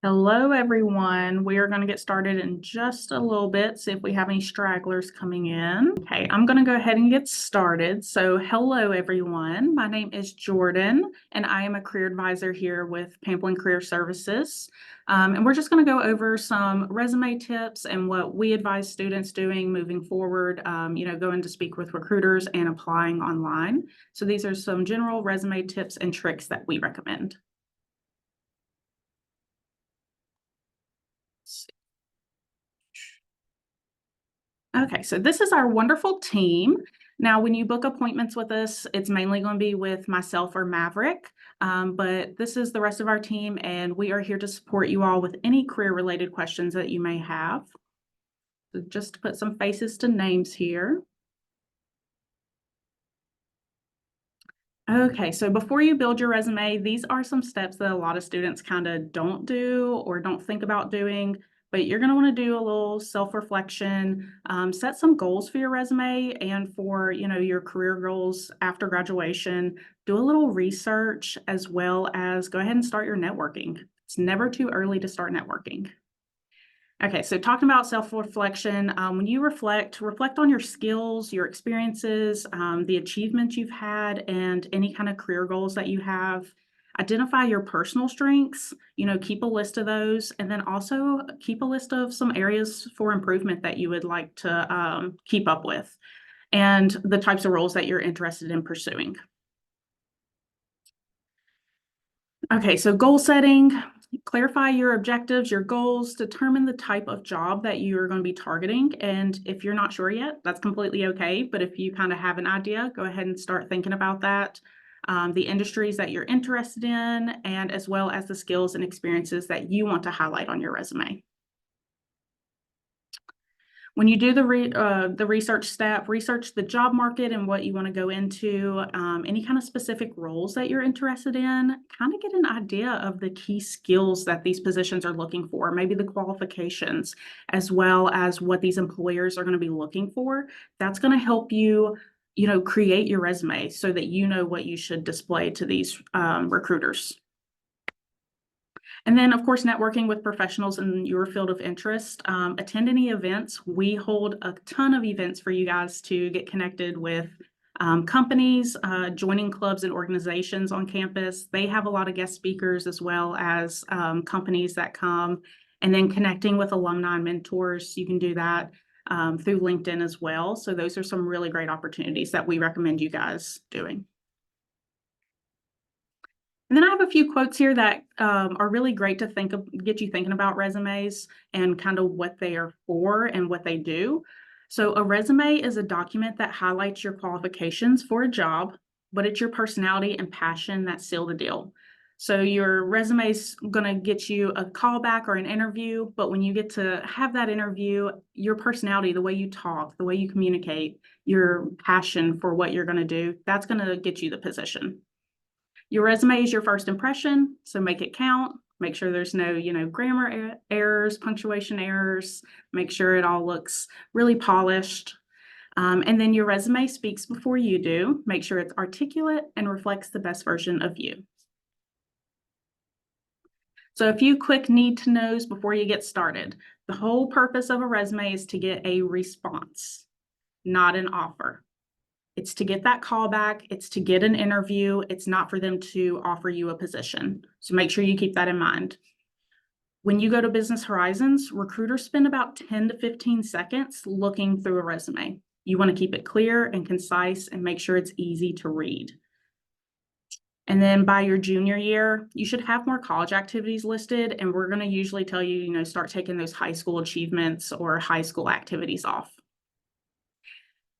Hello, everyone. We are going to get started in just a little bit, see if we have any stragglers coming in. Okay, I'm going to go ahead and get started. So hello, everyone. My name is Jordan, and I am a career advisor here with Pamplin Career Services. And we're just going to go over some resume tips and what we advise students doing moving forward, going to speak with recruiters and applying online. So these are some general resume tips and tricks that we recommend. Okay, so this is our wonderful team. Now, when you book appointments with us, it's mainly going to be with myself or Maverick, but this is the rest of our team, and we are here to support you all with any career-related questions that you may have. So just to put some faces to names here. Okay, so before you build your resume, these are some steps that a lot of students kind of don't do or don't think about doing, but you're going to want to do a little self-reflection, set some goals for your resume and for, your career goals after graduation. Do a little research as well as go ahead and start your networking. It's never too early to start networking. Okay, so talking about self-reflection, when you reflect on your skills, your experiences, the achievements you've had, and any kind of career goals that you have. Identify your personal strengths, keep a list of those, and then also keep a list of some areas for improvement that you would like to keep up with, and the types of roles that you're interested in pursuing. Okay, so goal setting, clarify your objectives, your goals, determine the type of job that you're going to be targeting. And if you're not sure yet, that's completely okay. But if you kind of have an idea, go ahead and start thinking about that. The industries that you're interested in, and as well as the skills and experiences that you want to highlight on your resume. When you do the research step, research the job market and what you want to go into, any kind of specific roles that you're interested in, kind of get an idea of the key skills that these positions are looking for, maybe the qualifications, as well as what these employers are going to be looking for. That's going to help you, create your resume so that you know what you should display to these recruiters. And then, of course, networking with professionals in your field of interest. Attend any events. We hold a ton of events for you guys to get connected with companies, joining clubs and organizations on campus. They have a lot of guest speakers as well as companies that come. And then connecting with alumni mentors. You can do that through LinkedIn as well. So those are some really great opportunities that we recommend you guys doing. And then I have a few quotes here that are really great to get you thinking about resumes and kind of what they are for and what they do. So a resume is a document that highlights your qualifications for a job, but it's your personality and passion that seal the deal. So your resume is going to get you a callback or an interview, but when you get to have that interview, your personality, the way you talk, the way you communicate, your passion for what you're going to do, that's going to get you the position. Your resume is your first impression, so make it count. Make sure there's no, grammar errors, punctuation errors. Make sure it all looks really polished. And then your resume speaks before you do. Make sure it's articulate and reflects the best version of you. So a few quick need-to-knows before you get started. The whole purpose of a resume is to get a response, not an offer. It's to get that callback. It's to get an interview. It's not for them to offer you a position. So make sure you keep that in mind. When you go to Business Horizons, recruiters spend about 10 to 15 seconds looking through a resume. You want to keep it clear and concise and make sure it's easy to read. And then by your junior year, you should have more college activities listed. And we're going to usually tell you, start taking those high school achievements or high school activities off.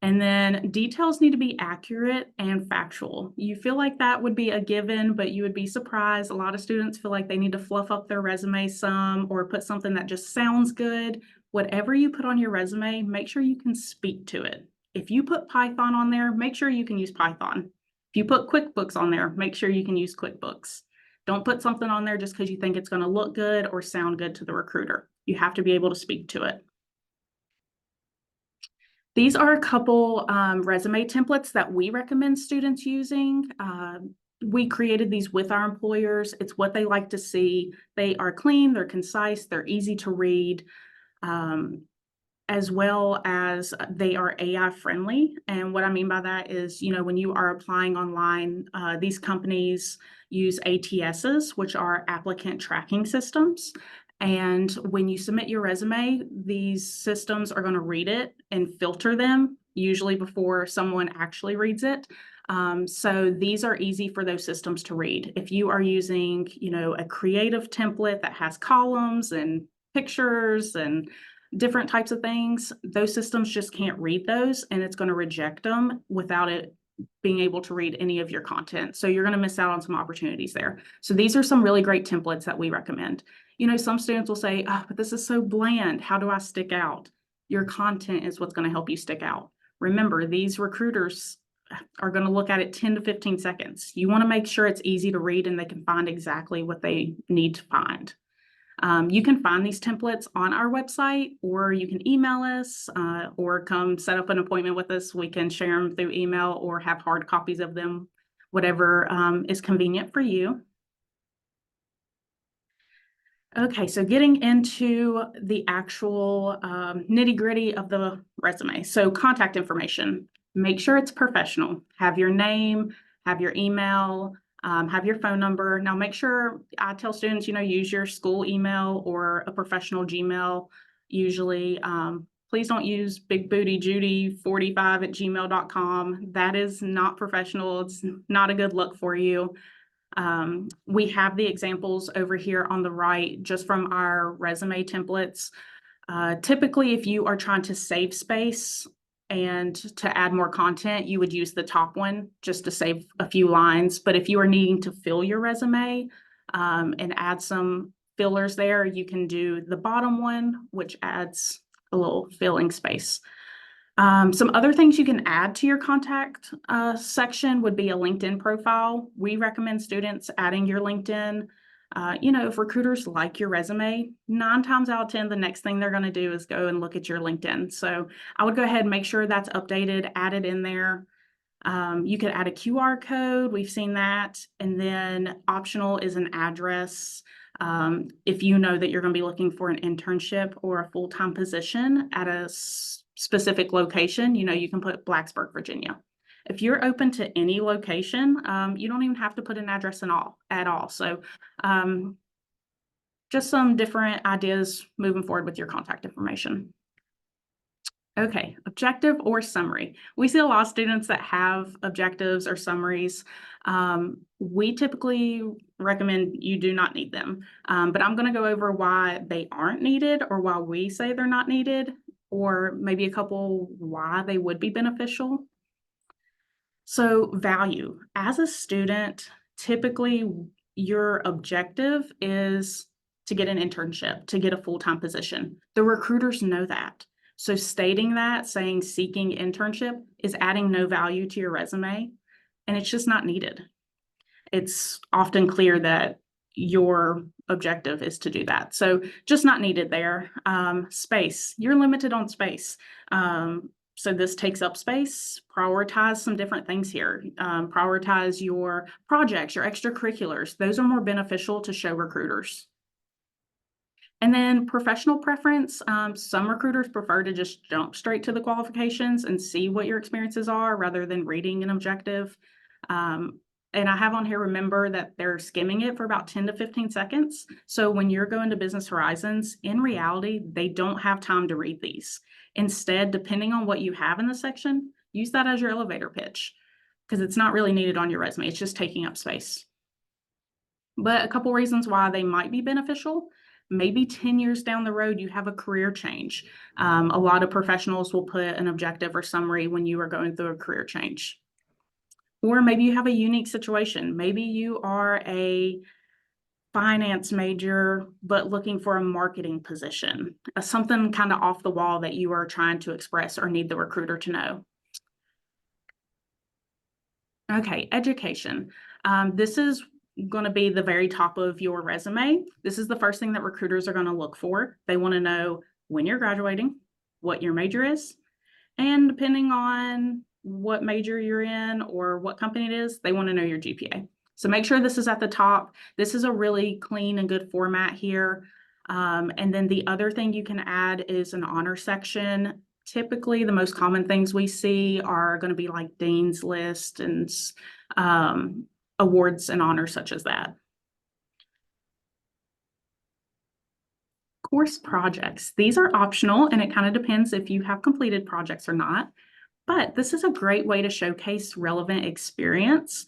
And then details need to be accurate and factual. You feel like that would be a given, but you would be surprised. A lot of students feel like they need to fluff up their resume some or put something that just sounds good. Whatever you put on your resume, make sure you can speak to it. If you put Python on there, make sure you can use Python. If you put QuickBooks on there, make sure you can use QuickBooks. Don't put something on there just because you think it's going to look good or sound good to the recruiter. You have to be able to speak to it. These are a couple resume templates that we recommend students using. we created these with our employers. It's what they like to see. They are clean, they're concise, they're easy to read. As well as they are AI friendly. And what I mean by that is, when you are applying online, these companies use ATSs, which are applicant tracking systems. And when you submit your resume, these systems are going to read it and filter them, usually before someone actually reads it. So these are easy for those systems to read. If you are using, a creative template that has columns and pictures and different types of things, those systems just can't read those, and it's going to reject them without it being able to read any of your content. So you're going to miss out on some opportunities there. So these are some really great templates that we recommend. Some students will say, oh, but this is so bland. How do I stick out? Your content is what's going to help you stick out. Remember, these recruiters are going to look at it 10 to 15 seconds. You want to make sure it's easy to read and they can find exactly what they need to find. You can find these templates on our website, or you can email us, or come set up an appointment with us. We can share them through email or have hard copies of them, whatever is convenient for you. Okay, so getting into the actual nitty-gritty of the resume. So contact information, make sure it's professional. Have your name, have your email, have your phone number. Now make sure, I tell students, use your school email or a professional Gmail usually. Please don't use bigbootyjudy45@gmail.com. That is not professional. It's not a good look for you. We have the examples over here on the right just from our resume templates. Typically, if you are trying to save space and to add more content, you would use the top one just to save a few lines. But if you are needing to fill your resume and add some fillers there, you can do the bottom one, which adds a little filling space. Some other things you can add to your contact section would be a LinkedIn profile. We recommend students adding your LinkedIn. If recruiters like your resume, 9 times out of 10, the next thing they're going to do is go and look at your LinkedIn. So I would go ahead and make sure that's updated, add it in there. You could add a QR code. We've seen that. And then optional is an address. If you know that you're going to be looking for an internship or a full-time position at a specific location, you can put Blacksburg, Virginia. If you're open to any location, you don't even have to put an address at all. So just some different ideas moving forward with your contact information. Okay, objective or summary. We see a lot of students that have objectives or summaries. We typically recommend you do not need them, but I'm going to go over why they aren't needed or why we say they're not needed, or maybe a couple why they would be beneficial. So value. As a student, typically your objective is to get an internship, to get a full-time position. The recruiters know that. So stating that, saying seeking internship is adding no value to your resume, and it's just not needed. It's often clear that your objective is to do that. So just not needed there. Space, you're limited on space. So this takes up space. Prioritize some different things here. Prioritize your projects, your extracurriculars. Those are more beneficial to show recruiters. And then professional preference, some recruiters prefer to just jump straight to the qualifications and see what your experiences are rather than reading an objective. And I have on here, remember that they're skimming it for about 10 to 15 seconds. So when you're going to Business Horizons, in reality, they don't have time to read these. Instead, depending on what you have in the section, use that as your elevator pitch because it's not really needed on your resume. It's just taking up space. But a couple reasons why they might be beneficial. Maybe 10 years down the road, you have a career change. A lot of professionals will put an objective or summary when you are going through a career change. Or maybe you have a unique situation. Maybe you are a finance major, but looking for a marketing position, something kind of off the wall that you are trying to express or need the recruiter to know. Okay, education. This is going to be the very top of your resume. This is the first thing that recruiters are going to look for. They want to know when you're graduating, what your major is, and depending on what major you're in or what company it is, they want to know your GPA. So make sure this is at the top. This is a really clean and good format here. And then the other thing you can add is an honor section. Typically, the most common things we see are going to be like Dean's List and awards and honors such as that. Course projects. These are optional, and it kind of depends if you have completed projects or not. But this is a great way to showcase relevant experience.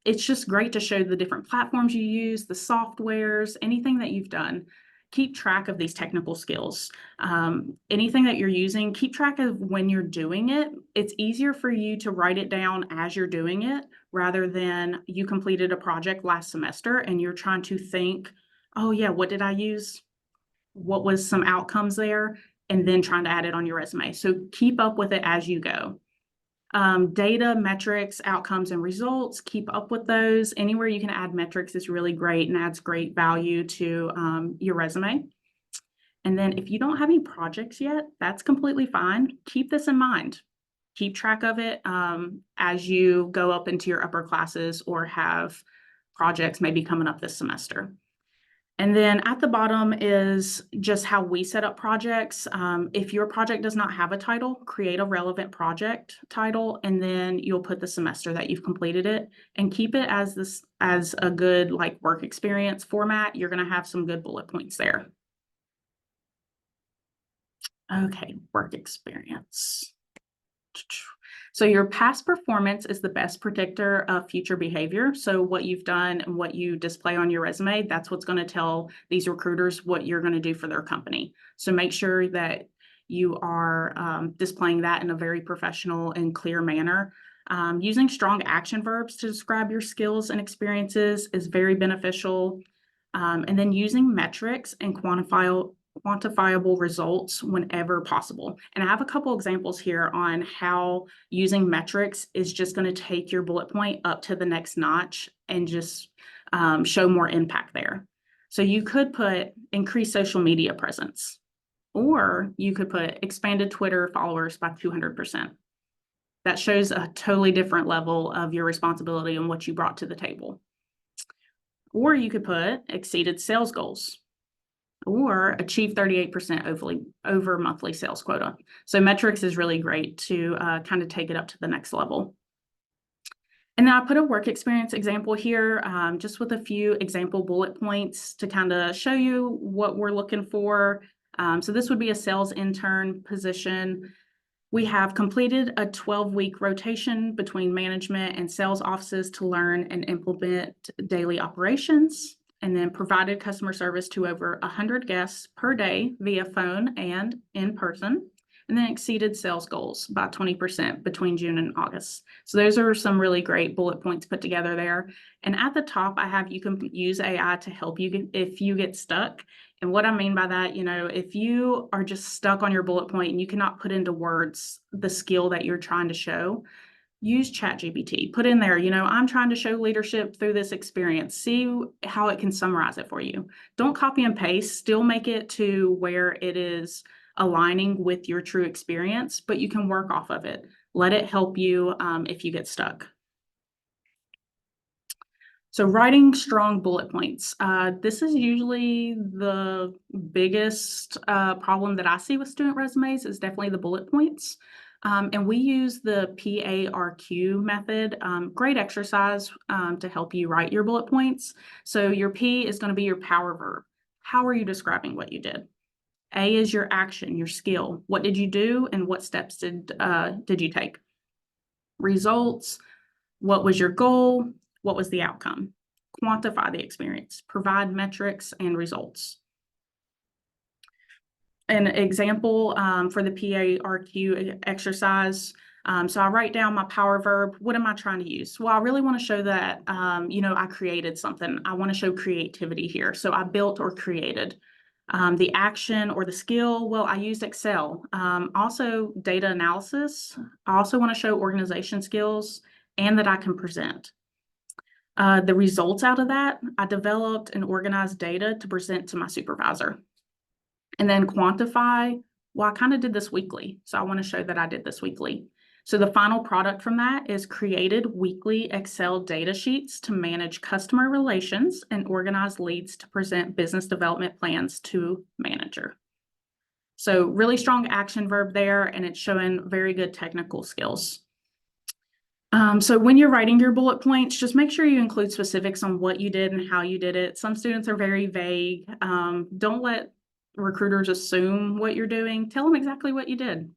It's just great to show the different platforms you use, the softwares, anything that you've done. Keep track of these technical skills. Anything that you're using, keep track of when you're doing it. It's easier for you to write it down as you're doing it rather than you completed a project last semester and you're trying to think, oh yeah, what did I use? What was some outcomes there? And then trying to add it on your resume. So keep up with it as you go. Data, metrics, outcomes, and results, keep up with those. Anywhere you can add metrics is really great and adds great value to your resume. And then if you don't have any projects yet, that's completely fine. Keep this in mind. Keep track of it as you go up into your upper classes or have projects maybe coming up this semester. And then at the bottom is just how we set up projects. If your project does not have a title, create a relevant project title, and then you'll put the semester that you've completed it and keep it as a good like work experience format. You're going to have some good bullet points there. Okay, work experience. So your past performance is the best predictor of future behavior. So what you've done and what you display on your resume, that's what's going to tell these recruiters what you're going to do for their company. So make sure that you are displaying that in a very professional and clear manner. Using strong action verbs to describe your skills and experiences is very beneficial. And then using metrics and quantifiable results whenever possible. And I have a couple examples here on how using metrics is just going to take your bullet point up to the next notch and just show more impact there. So you could put increased social media presence, or you could put expanded Twitter followers by 200%. That shows a totally different level of your responsibility and what you brought to the table. Or you could put exceeded sales goals, or achieve 38% over monthly sales quota. So metrics is really great to kind of take it up to the next level. And then I put a work experience example here, just with a few example bullet points to kind of show you what we're looking for. So this would be a sales intern position. We have completed a 12-week rotation between management and sales offices to learn and implement daily operations, and then provided customer service to over 100 guests per day via phone and in person, and then exceeded sales goals by 20% between June and August. So those are some really great bullet points put together there. And at the top, I have you can use AI to help you if you get stuck. And what I mean by that, if you are just stuck on your bullet point and you cannot put into words the skill that you're trying to show, use ChatGPT. Put in there, I'm trying to show leadership through this experience. See how it can summarize it for you. Don't copy and paste. Still make it to where it is aligning with your true experience, but you can work off of it. Let it help you if you get stuck. So writing strong bullet points. This is usually the biggest problem that I see with student resumes is definitely the bullet points. And we use the PARQ method, great exercise to help you write your bullet points. So your P is going to be your power verb. How are you describing what you did? A is your action, your skill. What did you do and what steps did you take? Results. What was your goal? What was the outcome? Quantify the experience. Provide metrics and results. An example for the PARQ exercise. So I write down my power verb. What am I trying to use? Well, I really want to show that, I created something. I want to show creativity here. So I built or created. The action or the skill, well, I used Excel. Also data analysis. I also want to show organization skills and that I can present. The results out of that, I developed and organized data to present to my supervisor. And then quantify, well, I kind of did this weekly. So I want to show that I did this weekly. So the final product from that is created weekly Excel data sheets to manage customer relations and organize leads to present business development plans to manager. So really strong action verb there, and it's showing very good technical skills. So when you're writing your bullet points, just make sure you include specifics on what you did and how you did it. Some students are very vague. Don't let recruiters assume what you're doing. Tell them exactly what you did.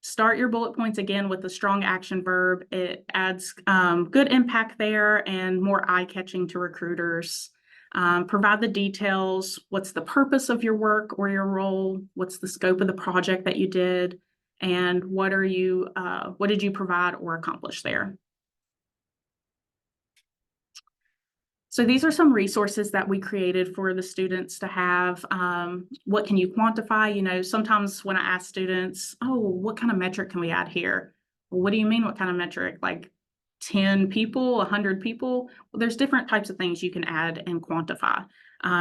Start your bullet points again with a strong action verb. It adds good impact there and more eye-catching to recruiters. Provide the details. What's the purpose of your work or your role? What's the scope of the project that you did? And what did you provide or accomplish there? So these are some resources that we created for the students to have. What can you quantify? You know, sometimes when I ask students, oh, what kind of metric can we add here? Well, what do you mean, what kind of metric? Like 10 people, 100 people? Well, there's different types of things you can add and quantify.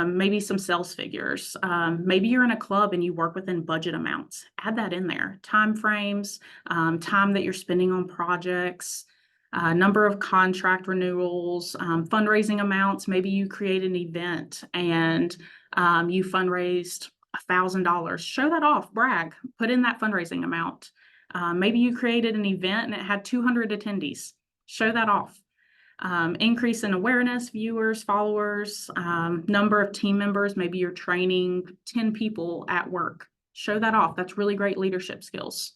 Maybe some sales figures. Maybe you're in a club and you work within budget amounts. Add that in there. Time frames, time that you're spending on projects. Number of contract renewals, fundraising amounts. Maybe you create an event and you fundraised $1,000. Show that off, brag, put in that fundraising amount. Maybe you created an event and it had 200 attendees. Show that off. Increase in awareness, viewers, followers, number of team members. Maybe you're training 10 people at work. Show that off. That's really great leadership skills.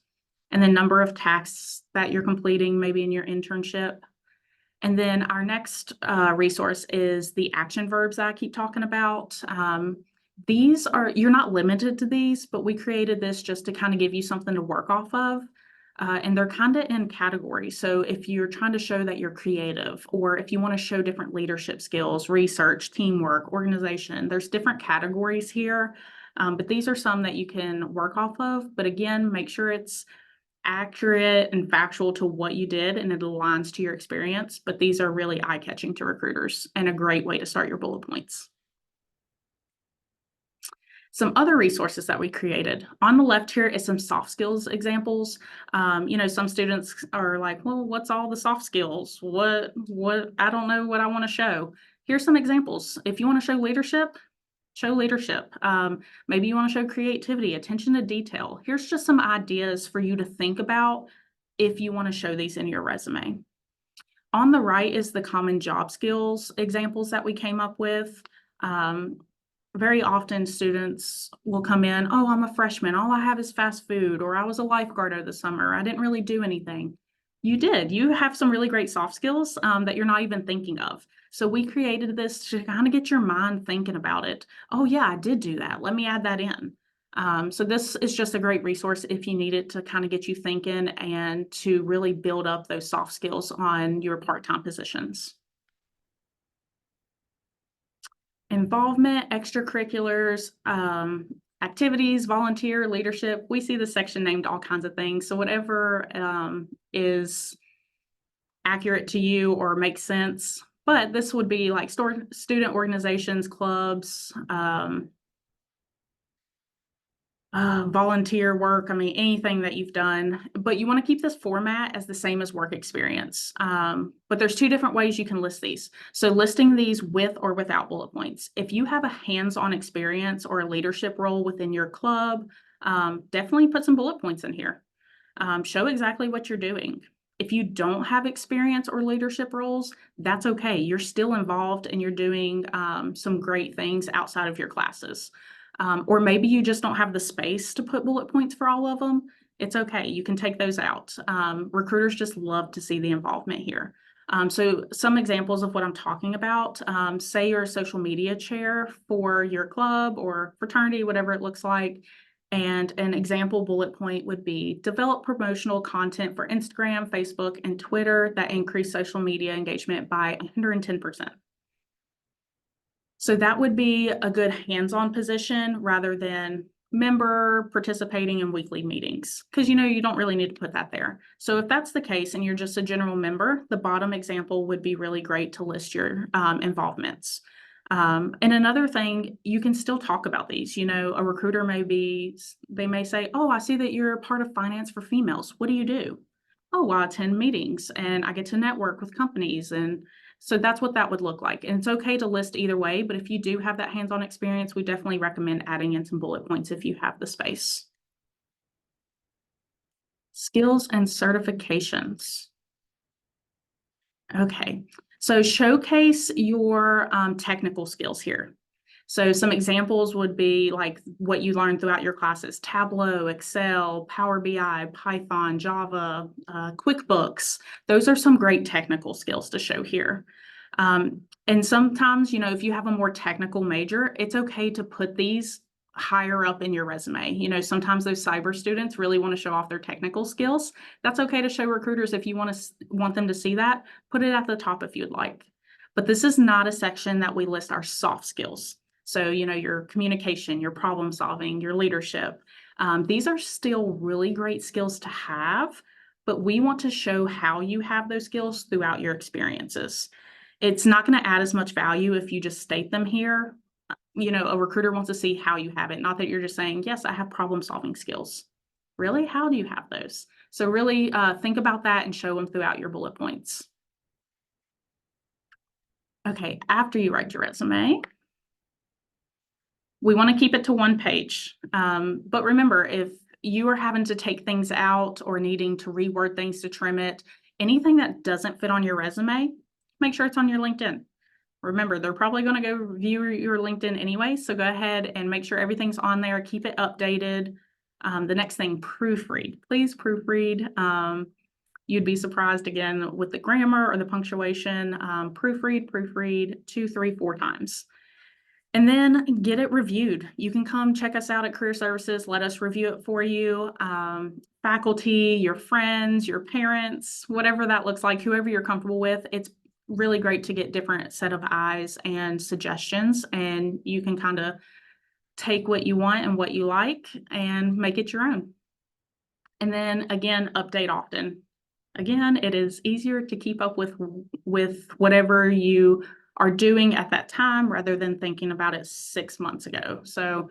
And then number of tasks that you're completing, maybe in your internship. And then our next resource is the action verbs that I keep talking about. You're not limited to these, but we created this just to kind of give you something to work off of. And they're kind of in categories. So if you're trying to show that you're creative, or if you want to show different leadership skills, research, teamwork, organization, there's different categories here. But these are some that you can work off of. But again, make sure it's accurate and factual to what you did and it aligns to your experience. But these are really eye-catching to recruiters and a great way to start your bullet points. Some other resources that we created. On the left here is some soft skills examples. You know, some students are like, well, what's all the soft skills? What, I don't know what I want to show. Here's some examples. If you want to show leadership, show leadership. Maybe you want to show creativity, attention to detail. Here's just some ideas for you to think about if you want to show these in your resume. On the right is the common job skills examples that we came up with. Very often students will come in, oh, I'm a freshman. All I have is fast food, or I was a lifeguard over the summer. I didn't really do anything. You did. You have some really great soft skills that you're not even thinking of. So we created this to kind of get your mind thinking about it. Oh yeah, I did do that. Let me add that in. So this is just a great resource if you need it to kind of get you thinking and to really build up those soft skills on your part-time positions. Involvement, extracurriculars, activities, volunteer, leadership. We see the section named all kinds of things. So whatever is accurate to you or makes sense. But this would be like student organizations, clubs, volunteer work. I mean, anything that you've done, but you want to keep this format as the same as work experience. But there's two different ways you can list these. So listing these with or without bullet points. If you have a hands-on experience or a leadership role within your club, definitely put some bullet points in here. Show exactly what you're doing. If you don't have experience or leadership roles, that's okay. You're still involved and you're doing some great things outside of your classes. Or maybe you just don't have the space to put bullet points for all of them. It's okay. You can take those out. Recruiters just love to see the involvement here. So some examples of what I'm talking about, say you're a social media chair for your club or fraternity, whatever it looks like. And an example bullet point would be develop promotional content for Instagram, Facebook, and Twitter that increase social media engagement by 110%. So that would be a good hands-on position rather than member participating in weekly meetings, because you know you don't really need to put that there. So if that's the case and you're just a general member, the bottom example would be really great to list your involvements. And another thing, you can still talk about these. You know, a recruiter they may say, oh, I see that you're a part of finance for females. What do you do? oh, well, I attend meetings and I get to network with companies. And so that's what that would look like. And it's okay to list either way, but if you do have that hands-on experience, we definitely recommend adding in some bullet points if you have the space. Skills and certifications. Okay, so showcase your technical skills here. So some examples would be like what you learned throughout your classes: Tableau, Excel, Power BI, Python, Java, QuickBooks. Those are some great technical skills to show here. And sometimes, you know, if you have a more technical major, it's okay to put these higher up in your resume. You know, sometimes those cyber students really want to show off their technical skills. That's okay to show recruiters if you want them to see that. Put it at the top if you'd like. But this is not a section that we list our soft skills. So, you know, your communication, your problem solving, your leadership. These are still really great skills to have, but we want to show how you have those skills throughout your experiences. It's not going to add as much value if you just state them here. You know, a recruiter wants to see how you have it, not that you're just saying, yes, I have problem solving skills. Really? How do you have those? So really think about that and show them throughout your bullet points. Okay, after you write your resume, we want to keep it to one page. But remember, if you are having to take things out or needing to reword things to trim it, anything that doesn't fit on your resume, make sure it's on your LinkedIn. Remember, they're probably going to go view your LinkedIn anyway, so go ahead and make sure everything's on there. Keep it updated. The next thing, proofread. Please proofread. You'd be surprised again with the grammar or the punctuation. Proofread 2, 3, 4 times. And then get it reviewed. You can come check us out at Career Services. Let us review it for you. Faculty, your friends, your parents, whatever that looks like, whoever you're comfortable with. It's really great to get different set of eyes and suggestions, and you can kind of take what you want and what you like and make it your own. And then again, update often. Again, it is easier to keep up with whatever you are doing at that time rather than thinking about it 6 months ago. So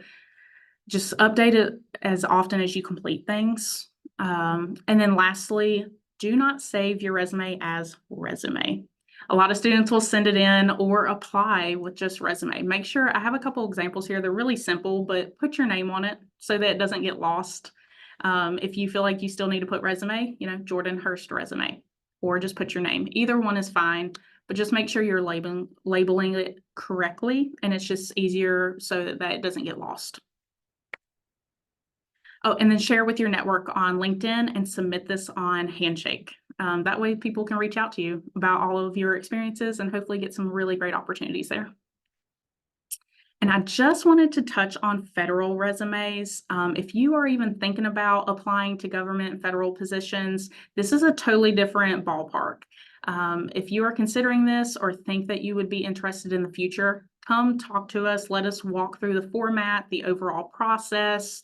just update it as often as you complete things. And then lastly, do not save your resume as resume. A lot of students will send it in or apply with just resume. Make sure, I have a couple examples here. They're really simple, but put your name on it so that it doesn't get lost. If you feel like you still need to put resume, you know, Jordan Hurst resume, or just put your name. Either one is fine, but just make sure you're labeling it correctly, and it's just easier so that it doesn't get lost. Oh, and then share with your network on LinkedIn and submit this on Handshake. That way people can reach out to you about all of your experiences and hopefully get some really great opportunities there. And I just wanted to touch on federal resumes. If you are even thinking about applying to government and federal positions, this is a totally different ballpark. If you are considering this or think that you would be interested in the future, come talk to us. Let us walk through the format, the overall process,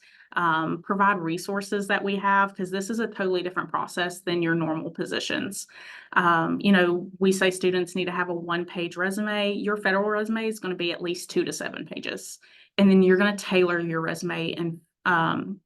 provide resources that we have, because this is a totally different process than your normal positions. You know, we say students need to have a 1-page resume. Your federal resume is going to be at least 2 to 7 pages. And then you're going to tailor your resume and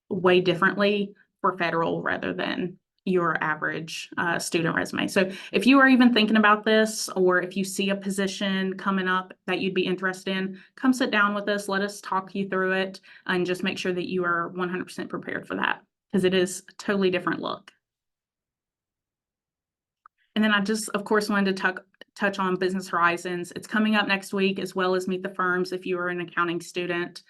way differently for federal rather than your average student resume. So if you are even thinking about this, or if you see a position coming up that you'd be interested in, come sit down with us, let us talk you through it, and just make sure that you are 100% prepared for that, because it is a totally different look. And then I just, of course, wanted to touch on Business Horizons. It's coming up next week, as well as Meet the Firms if you are an accounting student.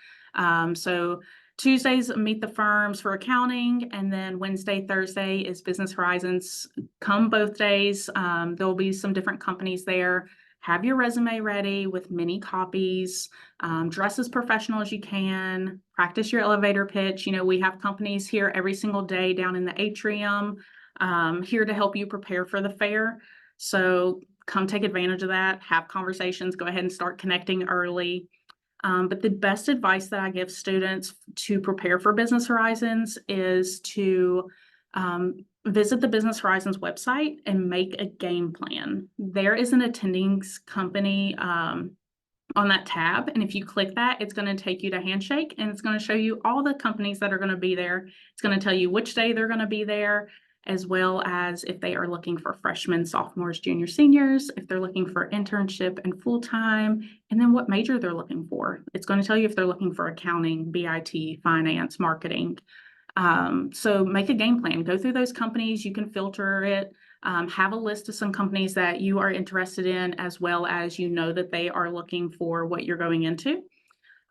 So Tuesdays, Meet the Firms for accounting, and then Wednesday, Thursday is Business Horizons. Come both days. There'll be some different companies there. Have your resume ready with many copies. Dress as professional as you can. Practice your elevator pitch. You know, we have companies here every single day down in the atrium, here to help you prepare for the fair. So come take advantage of that. Have conversations. Go ahead and start connecting early. But the best advice that I give students to prepare for Business Horizons is to visit the Business Horizons website and make a game plan. There is an attendings company on that tab, and if you click that, it's going to take you to Handshake, and it's going to show you all the companies that are going to be there. It's going to tell you which day they're going to be there, as well as if they are looking for freshmen, sophomores, juniors, seniors, if they're looking for internship and full-time, and then what major they're looking for. It's going to tell you if they're looking for accounting, BIT, finance, marketing. So make a game plan. Go through those companies. You can filter it. Have a list of some companies that you are interested in, as well as you know that they are looking for what you're going into.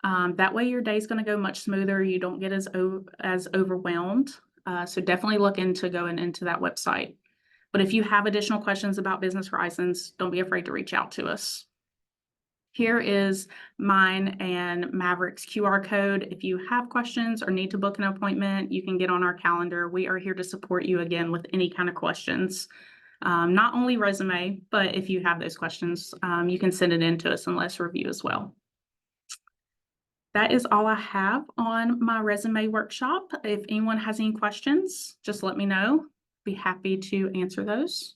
That way your day is going to go much smoother. You don't get as overwhelmed. So definitely look into going into that website. But if you have additional questions about Business Horizons, don't be afraid to reach out to us. Here is mine and Maverick's QR code. If you have questions or need to book an appointment, you can get on our calendar. We are here to support you again with any kind of questions. Not only resume, but if you have those questions, you can send it in to us and let us review as well. That is all I have on my resume workshop. If anyone has any questions, just let me know. Be happy to answer those.